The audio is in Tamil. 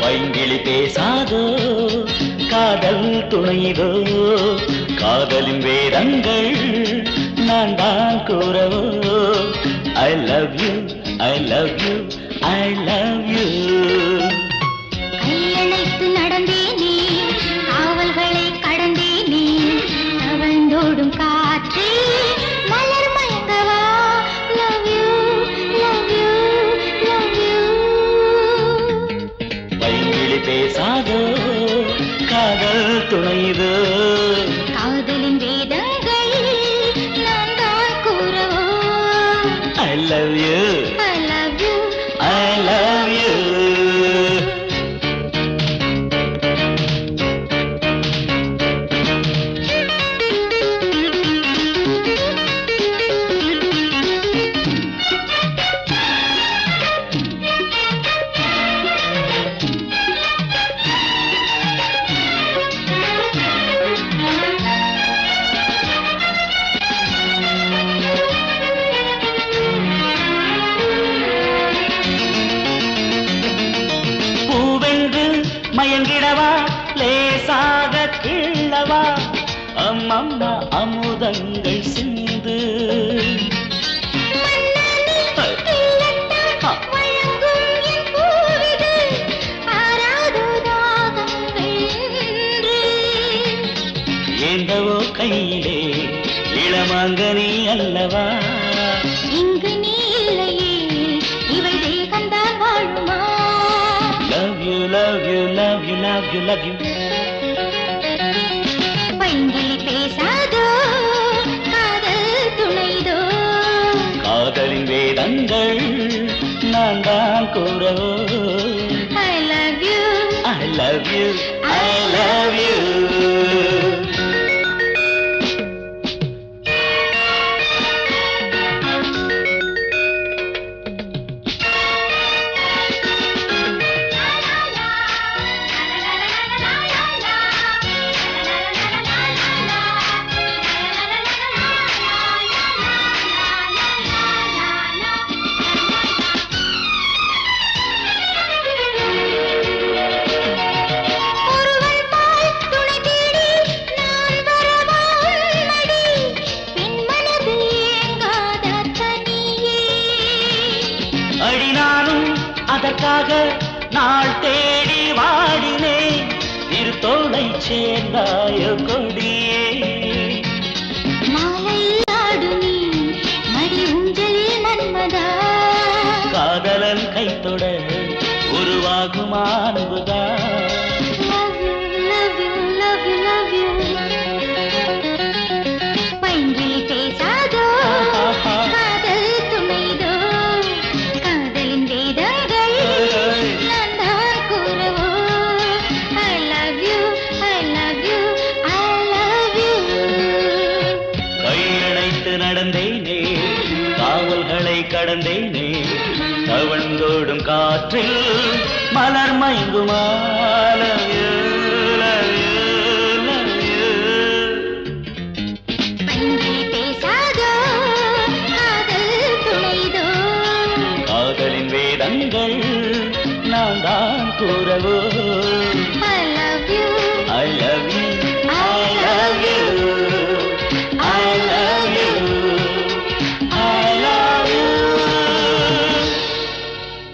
பைங்கிளி பேசாதோ காதல் துணைதோ காதலின் வேதங்கள் நான் தான் கூறவோ I love you I love you I love you கையணைத்து நடந்தேனே காவல்களை கடந்தேனே தவழ்ந்தோடும் காற்றே மலர் மயங்கவா love you love you love you பைங்கிளி பேசாதோ காதல் துணைதோ காதலின் வேதங்கள் நான் தான் கூறவோ I love you I love you I love you மயங்கிடவா லேசாக கிள்ளவா அம்மம்மா அமுதங்கள் சிந்து ஏந்தவோ கையிலே இளமாங்கனி அல்லவா இங்கு நீ இல்லையே இவள் தேகந்தான் வாழுமா love you love you love you love you love you பைங்கிளி பேசாதோ காதல் துணைதோ காதலின் வேதங்கள் நான் தான் கூறவோ I love you I love you I love you அடினானும் அதற்காக நாள் தேடி வாடினேன் திருத்தோளை சேர்ந்தாய கொடியே மாலையாடு நீ மடி ஊஞ்சலில் மன்மதா காதலன் கைத்தொட உருவாகும் அன்புதான் love you love you love you love you பைங்கிளி பேசாதோ காதல் துணைதோ காதலின் வேதங்கள் நான் தான் கூறவோ I love you I love you I love you கையணைத்து நடந்தேனே காவல்களை கடந்தேனே தவழ்ந்தோடும் காற்றில் மலர் மயங்குமா love you love you love you பைங்கிளி பேசாதோ காதல் துணைதோ காதலின் வேதங்கள் நான் தான் கூறவோ I